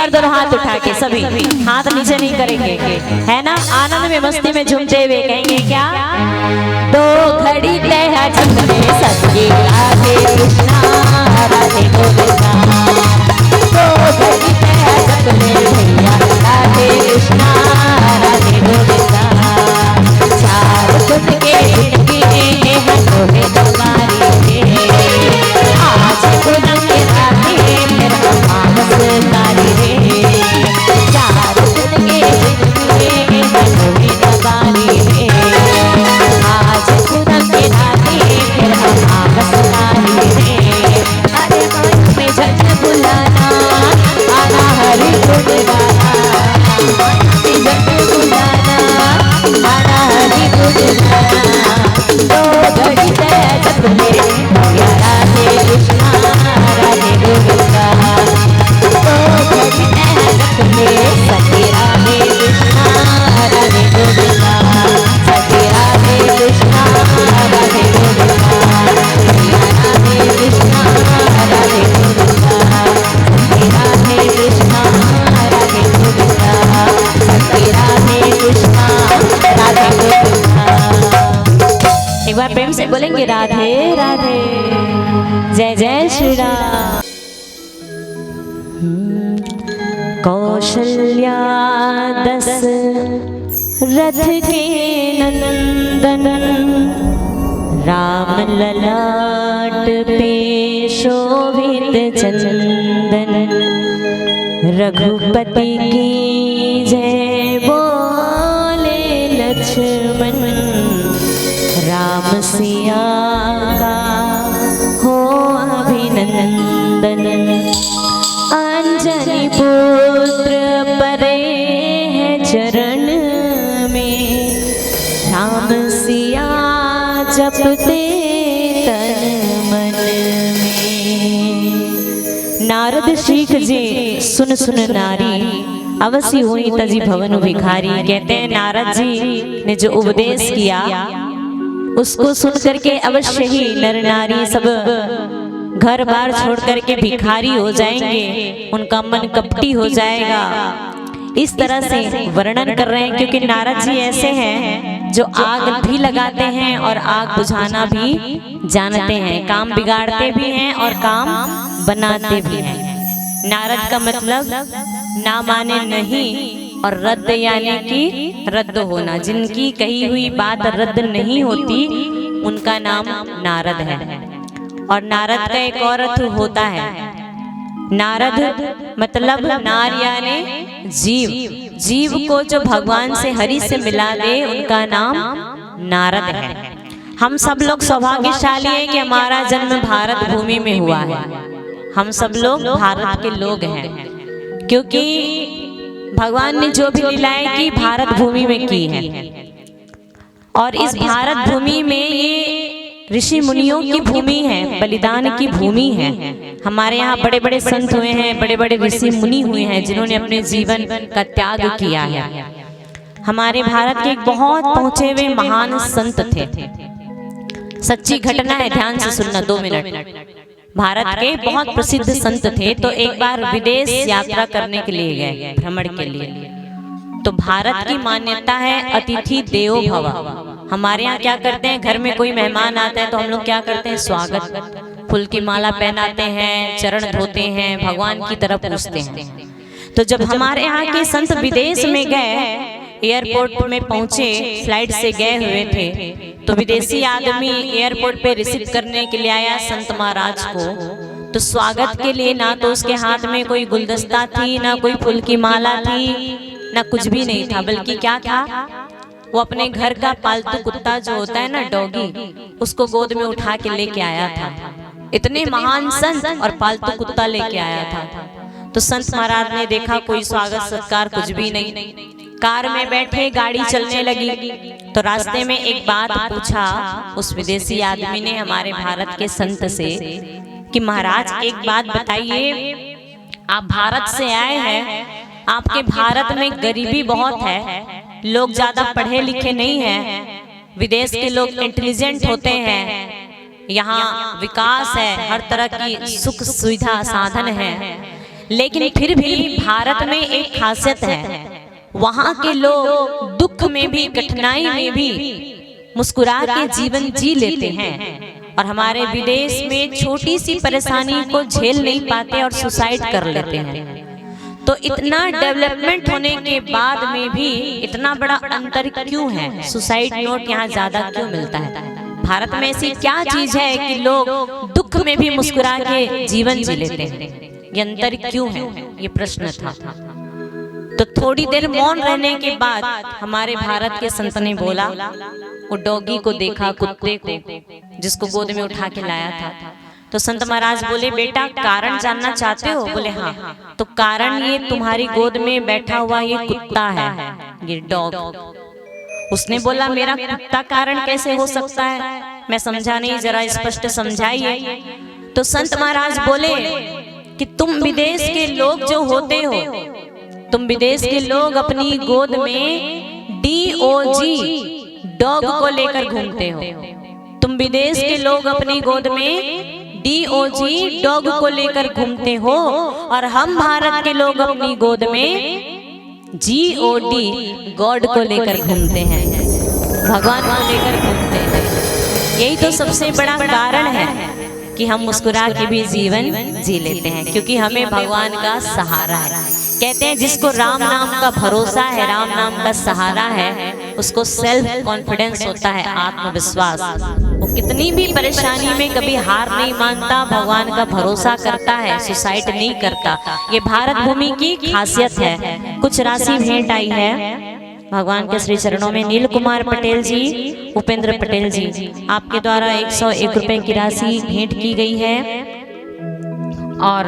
बार दोनों हाथ उठा के सभी हाथ नीचे नहीं करेंगे, है ना। आनंद में मस्ती में झूमते हुए कहेंगे क्या, दो घड़ी तय चंद्र सत्य राधे कृष्णा राधे गोविंदा, दो घड़ी तय चंद्र भैया राधे कृष्णा राधे गोविंदा, चार फुट के जिंदगी है तोहे तुम्हारी रे, आज पूनम के राधे फिर मानस तारी रे, चार फुट के जिंदगी है तोहे तुम्हारी रे, आज पूनम के राधे फिर मानस तारी रे, अरे मन में झट बुलाना आना हरि गुण गाना, मन में झट बुलाना आना हरि गुण गाना, दो घड़ी तय जब मेरे भैया राधे कृष्णा राधे गोविंदा, दो घड़ी तय जब मेरे सखी राधे कृष्णा राधे गोविंदा, सखी राधे कृष्णा राधे गोविंदा, भैया राधे कृष्णा राधे गोविंदा, सखी राधे कृष्णा राधे गोविंदा, सखी राधे कृष्णा राधे गोविंदा। एक बार प्रेम से बोलेंगे राधे राधे, जय जय श्री राम। कौशल्या दशरथ के नंदन, राम ललाट पे शोभित चंदन, रघुपति की जय बोले लक्ष्मण, राम सिया का हो अभिनंदन, अंजनी पुत्र परे है चरण में, राम सिया जपते तन मन में। नारद सीख जे सुन सुन नारी, अवश्य हुई तजी भवन भिखारी। कहते हैं नारद जी ने जो उपदेश किया उसको सुन करके अवश्य ही नर नारी सब घर बार छोड़ करके भिखारी हो जाएंगे, उनका मन कपटी हो जाएगा। इस तरह से वर्णन कर रहे हैं, क्योंकि नारद जी ऐसे हैं जो आग भी लगाते हैं और आग बुझाना भी जानते हैं, काम बिगाड़ते भी हैं और काम बनाते भी हैं। नारद का मतलब ना माने नहीं और रद्द यानी कि रद्द होना। जिनकी कही हुई बात रद्द नहीं होती उनका नाम नारद है। और नारद का एक और अर्थ होता है, नारद मतलब नार यानी जीव, जीव को जो भगवान से हरि से मिला दे उनका नाम नारद है। हम सब लोग सौभाग्यशाली हैं कि हमारा जन्म भारत भूमि में हुआ है। हम सब लोग भारत के लोग हैं, क्योंकि भगवान ने जो भी लीलाएं की भारत भूमि में की है। और इस भारत भूमि में ये ऋषि मुनियों की भूमि है, बलिदान की भूमि है। हमारे यहाँ बड़े बड़े संत हुए हैं, बड़े बड़े ऋषि मुनि हुए हैं जिन्होंने अपने जीवन का त्याग किया है। हमारे भारत के एक बहुत पहुंचे हुए महान संत थे, सच्ची घटना है, ध्यान से सुनना 2 मिनट। भारत के बहुत प्रसिद्ध संत थे, तो एक बार विदेश यात्रा करने के लिए गए, भ्रमण के लिए। तो भारत की मान्यता है अतिथि देवो भव। हमारे यहाँ क्या करते हैं, घर में कोई मेहमान आता है तो हम लोग क्या करते हैं, स्वागत, फूल की माला पहनाते हैं, चरण धोते हैं, भगवान की तरफ पूछते हैं। तो जब हमारे यहाँ के संत विदेश में गए, एयरपोर्ट में पहुंचे, फ्लाइट से गए हुए थे, तो विदेशी आदमी एयरपोर्ट पे रिसीव करने के लिए आया संत महाराज को। तो स्वागत के लिए ना तो उसके हाथ में कोई गुलदस्ता थी, ना कोई फूल की माला थी, ना कुछ भी नहीं था, बल्कि क्या था, वो अपने घर का पालतू कुत्ता जो होता है ना, डॉगी, उसको गोद में उठा के लेके आया था। इतने महान संत और पालतू कुत्ता लेके आया था। तो संत महाराज ने देखा कोई स्वागत सत्कार कुछ भी नहीं, कार में बैठे, गाड़ी चलने लगी। तो रास्ते में एक बात पूछा उस विदेशी आदमी ने हमारे भारत के संत से कि महाराज एक बात बताइए, आप भारत से आए हैं, आपके भारत में गरीबी बहुत है, लोग ज्यादा पढ़े लिखे नहीं हैं, विदेश के लोग इंटेलिजेंट होते हैं, यहाँ विकास है, हर तरह की सुख सुविधा साधन है, लेकिन फिर भी भारत में एक खासियत है, वहाँ के लोग दुख में भी, कठिनाई में भी मुस्कुरा के जीवन जी लेते हैं, और हमारे विदेश में छोटी सी परेशानी को झेल नहीं पाते और सुसाइड कर लेते हैं। तो इतना डेवलपमेंट होने के बाद में भी इतना बड़ा अंतर क्यों है? सुसाइड नोट यहाँ ज्यादा क्यों मिलता है? भारत में ऐसी क्या चीज है कि लोग दुख में भी मुस्कुरा के जीवन जी लेते हैं? ये अंतर क्यों है? ये प्रश्न था। तो थोड़ी देर मौन रहने के बाद हमारे भारत के संत ने बोला, वो डॉगी को देखा, कुत्ते को जिसको गोद में उठा के लाया था। तो संत महाराज बोले, बेटा कारण जानना चाहते हो? बोले हाँ। तो कारण ये तुम्हारी गोद में बैठा हुआ ये कुत्ता है, ये डॉग। उसने बोला, मेरा कुत्ता कारण कैसे हो सकता है? मैं समझा नहीं, जरा स्पष्ट समझाइए। तो संत महाराज बोले कि तुम विदेश के लोग जो होते हो, तुम विदेश के लोग अपनी गोद में DOG डॉग को लेकर घूमते हो। तुम विदेश के लोग अपनी गोद में DOG डॉग को लेकर घूमते हो, और हम भारत के लोग अपनी गोद में GOD गॉड को लेकर घूमते हैं, भगवान को लेकर घूमते हैं। यही तो सबसे बड़ा कारण है कि हम मुस्कुरा के भी जीवन जी लेते हैं, क्योंकि हमें भगवान का सहारा है। कहते हैं जिसको राम नाम का भरोसा है, राम नाम का सहारा है, उसको सेल्फ कॉन्फिडेंस होता है, आत्मविश्वास। वो कितनी भी परेशानी में कभी हार नहीं मानता, भगवान का भरोसा करता है, सुसाइड नहीं करता। ये भारत भूमि की खासियत है। कुछ राशि भेंट आई है भगवान के श्री चरणों में। नील कुमार पटेल जी, उपेंद्र पटेल जी, आपके द्वारा 101 रुपए की राशि भेंट की गई है, और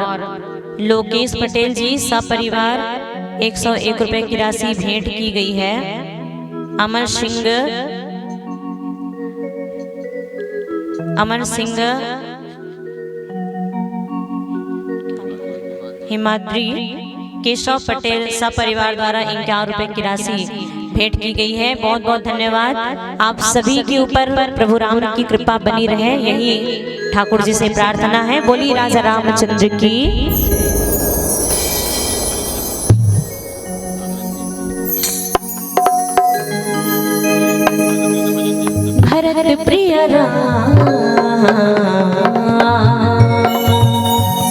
लोकेश पटेल जी सपरिवार 101 रुपए की राशि भेंट की गई है। अमर सिंह हिमाद्री केशव पटेल सपरिवार द्वारा 51 रुपए की राशि भेंट की गई है। बहुत बहुत धन्यवाद। आप सभी के ऊपर प्रभु राम की कृपा बनी रहे, यही ठाकुर जी से प्रार्थना है। बोली राजा रामचंद्र की। भरत प्रिय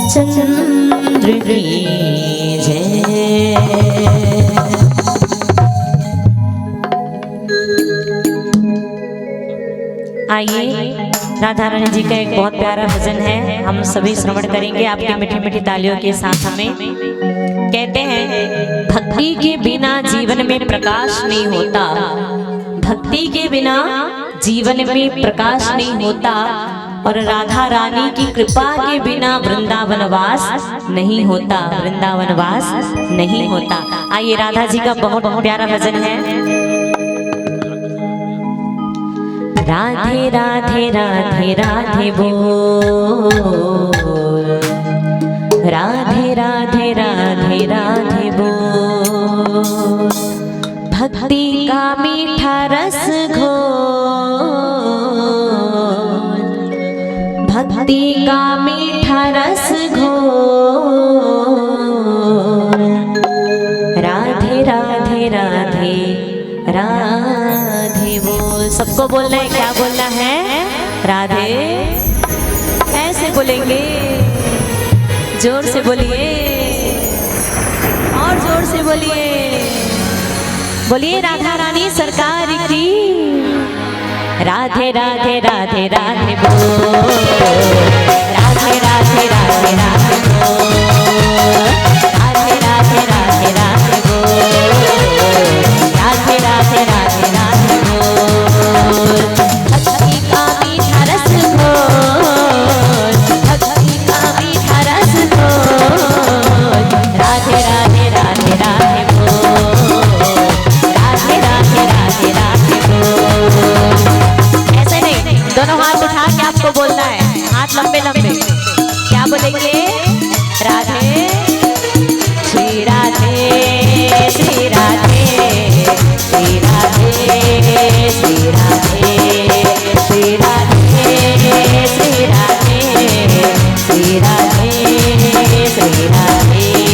चंद्र की जय। आइए, राधा रानी जी का एक बहुत प्यारा भजन है, हम सभी श्रवण करेंगे आपकी मीठी मीठी तालियों के साथ। हमें कहते हैं, भक्ति के बिना जीवन में प्रकाश नहीं होता, भक्ति के बिना जीवन में प्रकाश नहीं होता, और राधा रानी की कृपा के बिना वृंदावन वास नहीं होता, वृंदावन वास नहीं होता। आइए, राधा जी का बहुत प्यारा भजन है। राधे राधे राधे राधे बोल, राधे राधे राधे राधे बोल, भक्ति का मीठा रस घोल, भक्ति का मीठा रस घोल, राधे राधे राधे राधे बोल। सबको बोलना है, क्या बोलना है? राधे। ऐसे बोलेंगे, जोर से बोलिए, और जोर से बोलिए। बोलिए राधा रानी सरकार की। राधे राधे राधे राधे बोल, राधे राधे राधे राधे बोल, राधे राधे राधे राधे बोल, राधे राधे राधे राधे बोल, भक्ति का मीठा रस घोल, भक्ति का मीठा रस घोल, राधे राधे राधे राधे बोल, राधे राधे राधे राधे बोल। ऐसे नहीं, दोनों हाथ उठा के आपको बोलना है, हाथ लंबे लंबे। क्या बोलेंगे? राधे श्री राधे श्री राधे श्री राधे श्री राधे श्री राधे श्री राधे श्री राधे श्री राधे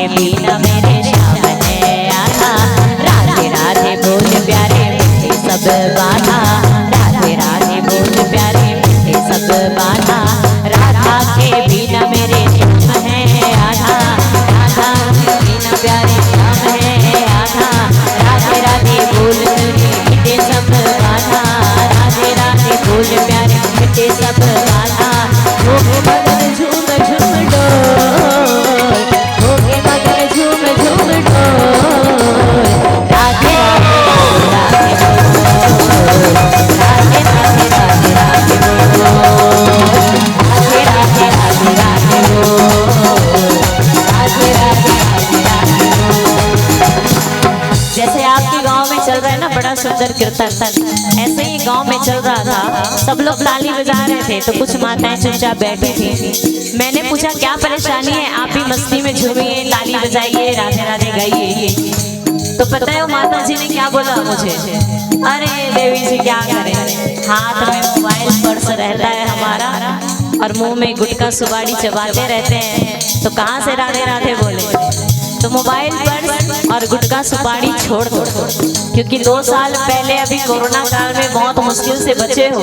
बिना मेरे श्याम है आधा। राधे राधे बोल प्यारे मीठे सब बाधा, राधे राधे बोल प्यारे मीठे सब बाधा। राधा के बिना मेरे श्याम है आधा, राधा के बिना प्यारे श्याम है आधा। राधे राधे बोल मीठे सब बाधा, राधे राधे बोल प्यारे मीठे सब बाधा। होके मगन झूम झूम डोल, होके मगन झूम झूम डोल। राधे राधे राधे बोल, राधे राधे राधे राधे बोल, राधे राधे राधे राधे बोल, राधे राधे राधे राधे बोल। जैसे आपके गांव में चल रहा है ना बड़ा सुंदर कीर्तन, ऐसे ही गांव में चल रहा था। सब लोग ताली बजा रहे थे तो कुछ माताएं चुपचाप बैठी थी। मैंने पूछा क्या परेशानी है, आप भी मस्ती में झूमिए, ताली बजाइए, राधे राधे गाइए। तो पता है वो माता जी ने क्या बोला मुझे, अरे देवी जी क्या करें, हाथ में मोबाइल पर्स रहता है हमारा और मुंह में गुटखा सुपारी चबाते रहते हैं, तो कहाँ से राधे राधे बोले। तो मोबाइल पर्स और गुटखा सुपारी छोड़ दो, क्योंकि 2 साल पहले अभी कोरोना काल में बहुत मुश्किल से बचे हो।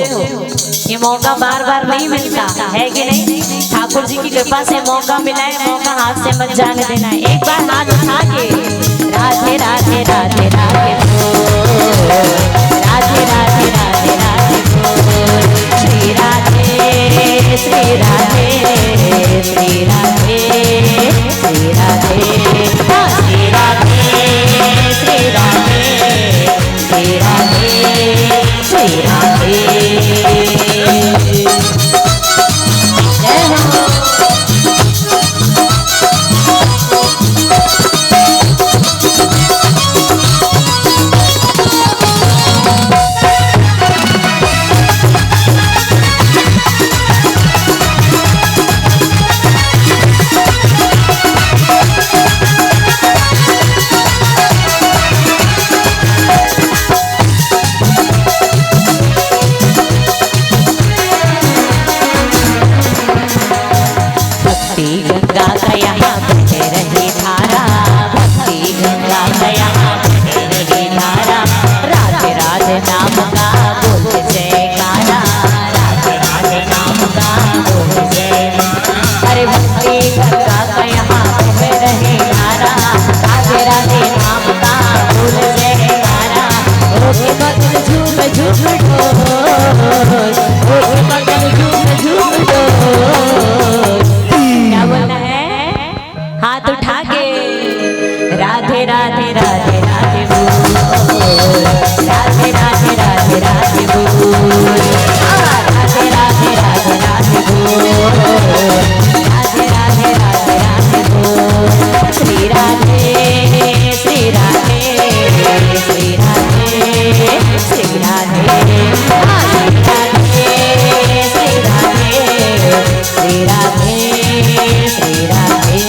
ये मौका बार बार नहीं मिलता है कि नहीं। ठाकुर जी की कृपा से मौका मिला है, मौका हाथ से मत जाने देना है। एक बार हाथ उठा के राधे राधे राधे राधे बोल, राधे राधे राधे राधे बोल। श्री राधे श्री राधे श्री राधे श्री राधे, श्री राधे श्री राधे श्री राधे श्री राधे। जय हो। गंगा का यहाँ बह रही धारा, भक्ति गंगा का यहाँ बह रही धारा। राधे राधे नाम का बोल जयकारा, राधे राधे नाम का बोल जयकारा। अरे भक्ति गंगा का यहाँ बह रही धारा, राधे राधे नाम का बोल जयकारा। होके मगन झूम झूम डोल, होके मगन झूम झूम डोल। क्या बोलना है, हाथ उठा के राधे राधे राधे राधे बोल, राधे राधे राधे राधे बोल, राधे राधे राधे राधे बोल, राधे राधे राधे राधे बोल। श्री राधे श्री राधे श्री राधे श्री राधे, श्री राधे श्री राधे श्री राधे।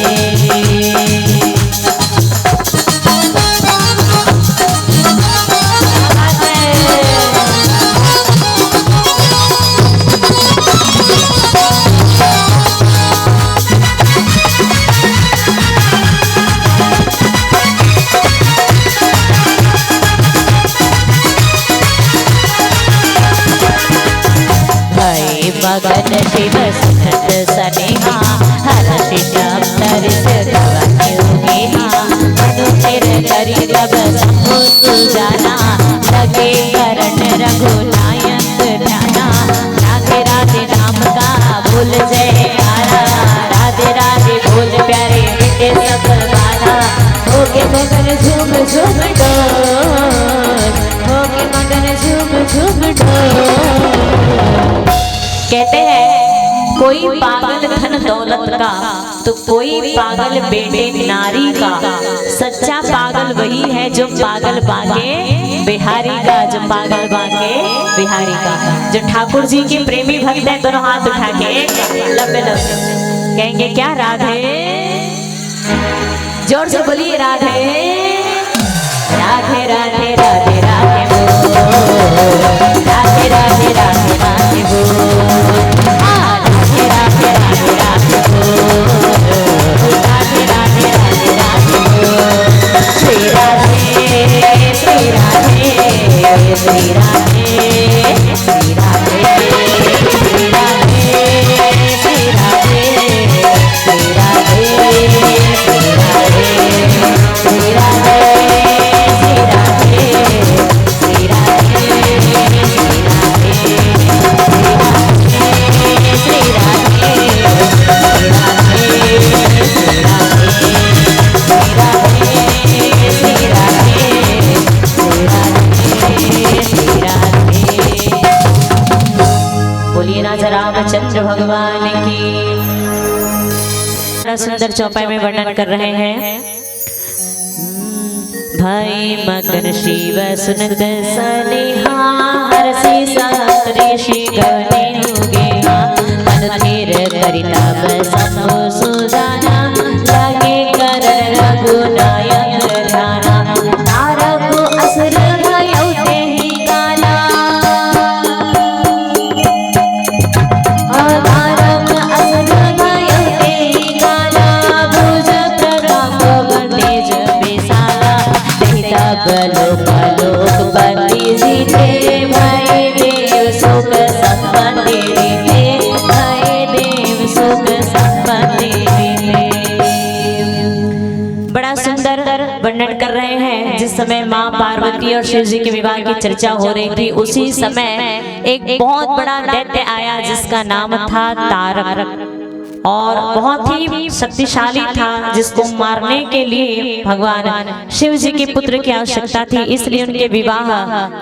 मगन शिव सखत सनेहा, हर्षि शब्द मनुचिर करी तब शंभु सुजाना। लगे करण रघुनायक ध्याना, राधे राधे नाम का बोल जयकारा। राधे राधे बोल प्यारे मीठे सब बाधा। होके मगन झूम झूम डोल, होके मगन झूम झूम डोल। कहते हैं कोई पागल धन दौलत का तो कोई पागल बेटे नारी का। सच्चा पागल वही है जो पागल बाके बिहारी का, जो पागल बाके बिहारी का। जो ठाकुर जी के प्रेमी भक्त है दोनों हाथ उठा के लंबे लंबे कहेंगे क्या राधे, जोर से बोलिए राधे राधे राधे राधे राधे बोल, राधे राधे राधे राधे बोल, राधे राधे राधे राधे बोल, राधे राधे राधे राधे रामचंद्र भगवान की। बड़ा सुंदर चौपाई में वर्णन कर रहे हैं। भाई मगन शिव सुनत सनेहा हरसी ऋषि गणे हुगे मन थेर करिता बसमो सुजाना लगे कर रघुनायक ध्याना तारक असुर भयो तेहि काला तारक असुर भयो तेहि काला भुज प्रताप तेज विशाला तब लोकपति जीते भाई देव सुख संपत्ति रीते भाई देव सुख संपत्ति रीते। बड़ा सुंदर वर्णन कर रहे हैं। जिस समय माँ पार्वती और शिव जी के विवाह की चर्चा हो रही थी, उसी समय एक बहुत बड़ा दैत्य आया जिसका नाम था तारक और बहुत ही शक्तिशाली था, जिसको मारने के लिए भगवान शिव जी के पुत्र की आवश्यकता थी, इसलिए उनके विवाह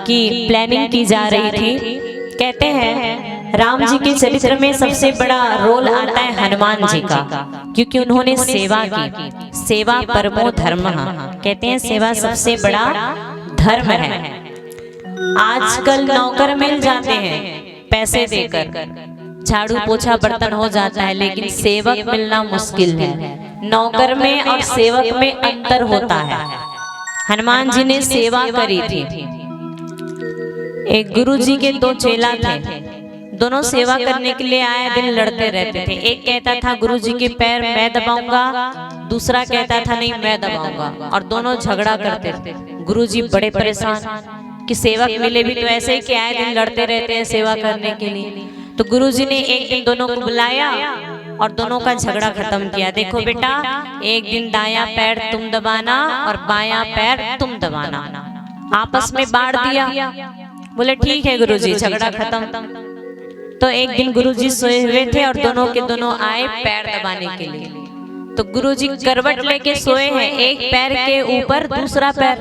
की प्लानिंग की जा रही थी। कहते हैं राम जी के चरित्र में सबसे बड़ा रोल आता है हनुमान जी का, क्योंकि उन्होंने सेवा की। सेवा परमो धर्म, कहते हैं सेवा सबसे बड़ा धर्म है। आजकल नौकर मिल जाते हैं पैसे देकर, झाड़ू पोछा बर्तन हो जाता है, लेकिन सेवक मिलना मुश्किल है। नौकर में और सेवक में अंतर होता है। हनुमान जी ने सेवा करी थी। एक गुरु जी के दो चेला थे, दोनों सेवा करने के लिए आए दिन लड़ते रहते थे। एक कहता था गुरु जी के पैर मैं दबाऊंगा, दूसरा कहता था नहीं मैं दबाऊंगा, और दोनों झगड़ा करते थे। गुरु जी बड़े परेशान कि सेवक मिले भी तो ऐसे ही कि आए दिन लड़ते रहते हैं सेवा करने के लिए। तो गुरुजी ने एक दिन दोनों को बुलाया और दोनों का झगड़ा खत्म किया। देखो बेटा, एक दिन दायां पैर तुम दबाना और बायां पैर तुम दबाना, आपस में बांट दिया। बोले ठीक है गुरुजी, झगड़ा खत्म। तो एक दिन गुरुजी सोए हुए थे और दोनों के दोनों आए पैर दबाने के लिए। तो गुरुजी करवट लेके सोए हैं, एक पैर के ऊपर दूसरा पैर।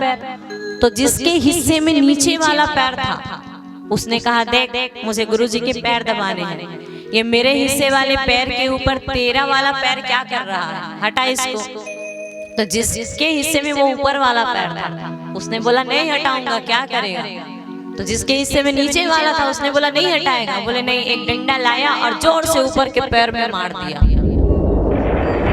तो जिसके हिस्से में नीचे वाला पैर था उसने कहा देख मुझे गुरुजी के पैर दबाने हैं, ये मेरे हिस्से वाले पैर के ऊपर तेरा वाला पैर क्या कर रहा है, हटा इसको। तो जिसके हिस्से में वो ऊपर वाला पैर था उसने बोला नहीं हटाऊंगा, क्या करेगा। तो जिसके हिस्से में नीचे वाला था उसने बोला नहीं हटाएगा। बोले नहीं, एक डंडा लाया और जोर से ऊपर के पैर में मार दिया।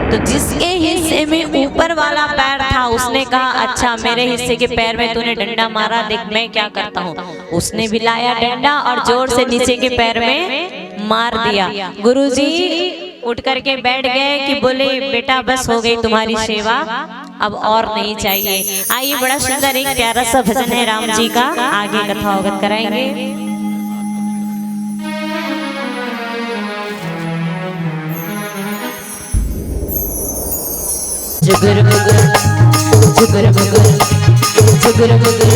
तो जिसके हिस्से में ऊपर वाला पैर था उसने कहा अच्छा मेरे हिस्से के पैर में तूने डंडा मारा, देख मैं क्या करता हूँ। उसने भी लाया डंडा और जोर से नीचे के पैर में मार दिया। गुरुजी उठ करके बैठ गए कि बोले बेटा बस हो गई तुम्हारी सेवा, अब और नहीं चाहिए। आइए बड़ा सुंदर एक प्यारा सा भजन है राम जी का, आगे कथा अवगत कराएंगे। जुगर बुगर जुगर बुगर जुगर बुगर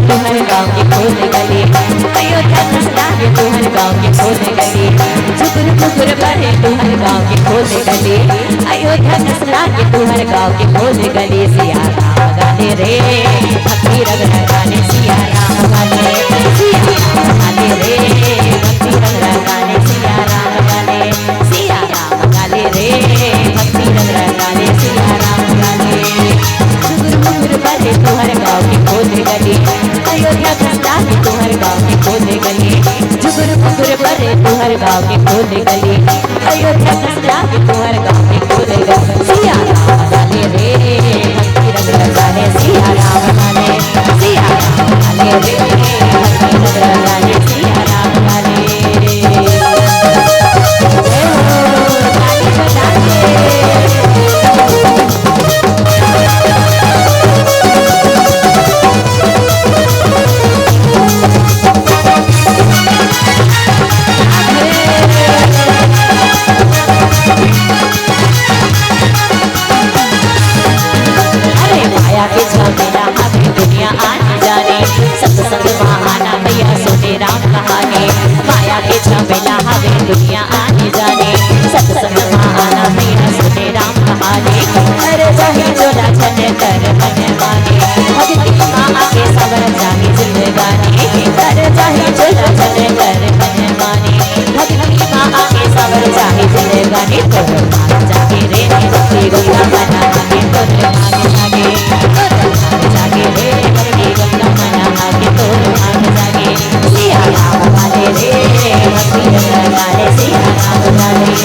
तुम्हारे गाँव की खोल गली, अयोध्या के तुम्हारे गाँव की खोल गली, जुगुर बुगुर बड़े तुम्हारे गाँव की खोल गली, अयोध्या के तुम्हारे गाँव की खोल गली। सिया राम गाने रे भक्ति रंग लगाने, सिया राम गाने, सिया राम गाने रे भक्ति रंग लगाने, सिया राम गाने, सिया राम गाने रे भक्ति रंग लगाने, सिया राम गाने। जुगुर बुगुर बड़े तुम्हारे गाँव की खोल गली, अयोध्या के तुम्हारे गाँव की खोल गली, जुगुर बुगुर बड़े तुम्हारे गाँव की खोल गली, अयोध्या के तुम्हारे गाँव की खोल गली। सिया राम गाने रे भक्ति रंग लगाने, सिया राम गाने, सिया राम गाने रे भक्ति रंग लगाने, सिया राम गाने। दुनिया आने जाने सत्संग आना मेरा सुने राम कहानी कर चाहे चोला छन कर मन माने भक्ति माँ आके सबर जागे जिंदगानी कर चाहे चोला छन कर मन माने भक्ति माँ आके सबर जागे जिंदगानी तोर भाग जागे रे भक्ति गंगा मना आगे तोर भाग जागे रे भक्ति गंगा मना आगे तोर भाग जागे सिया राम वाले रे भक्ति गंगा वाले सिया राम वाले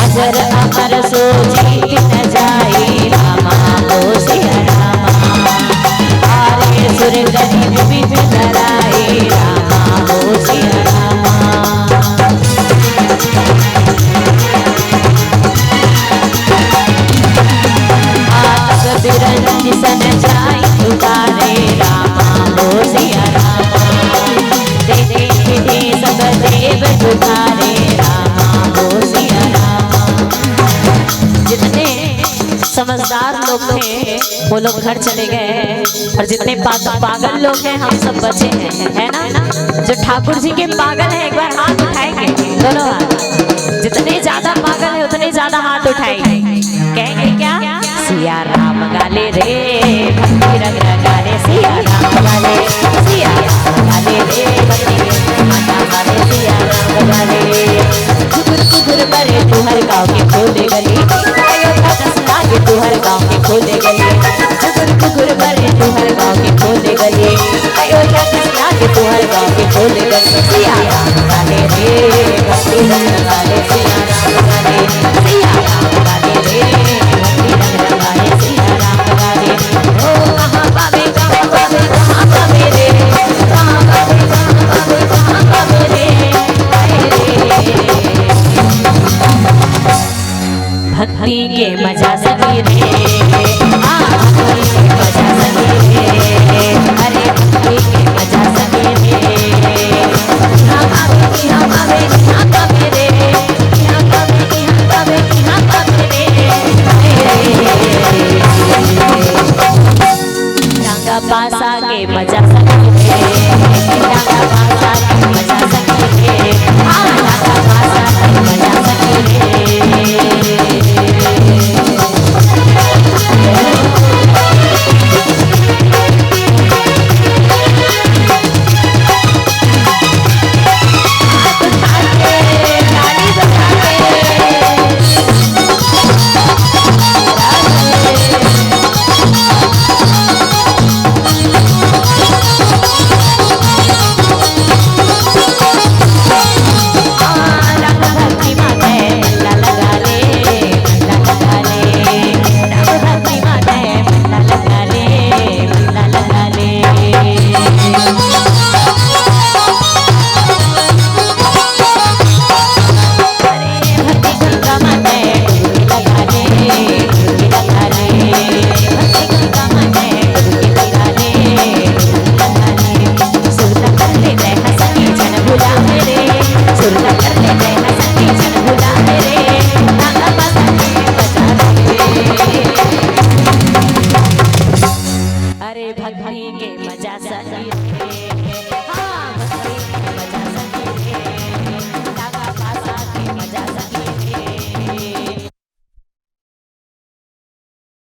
अजर अमर सो जीत न जाए रामा ओ सिया रामा आरे सुर गरीब बिन डराए रामा ओ सिया रामा आग बिरंज सन जाए तुकारे रामा ओ सिया रामा तेरे विधि सब देव तुकारे रामा ओ सिया रामा। जितने समझदार लोग थे वो लोग घर चले गए और जितने पागल लोग हैं हम सब बचे हैं, है ना? जो ठाकुर जी के पागल हैं एक बार हाथ उठाएंगे, दोनों हाथ। जितने ज्यादा पागल है उतने ज्यादा हाथ उठाएंगे। कहेंगे क्या? सिया राम गाले रे भक्ति रंग गाले सिया राम गाले, सिया राम गाले रे भक्ति रंग गाले सिया राम गाले। कुकुर कुकुर करे तू हर गाँव के खोले गली लागे तू हर गाँव के खोले गली कुकुर कुकुर करे तू हर गाँव के खोले गली अयोध्या लागे तू हर गाँव के खोले गली सिया राम गाले रे भक्ति रंग गाले सिया राम गाले, सिया राम गाले रे भक्ति रंग गाले सिया राम गाले। ओ कहाँ पावे कहाँ पावे कहाँ पावे रे कहाँ पावे कहाँ पावे कहाँ पावे रे भक्ति के मजा सभी रे भक्ति के मजा सभी रे अरे भक्ति के मजा सभी रे यहाँ पावे यहाँ पावे यहाँ पावे रे यहाँ पावे यहाँ पावे यहाँ पावे रे टांगा पासा के मजा सभी रे टांगा पासा के मजा सभी रे टांगा पासा के मजा सभी रे। अरे भक्ति के मजा सही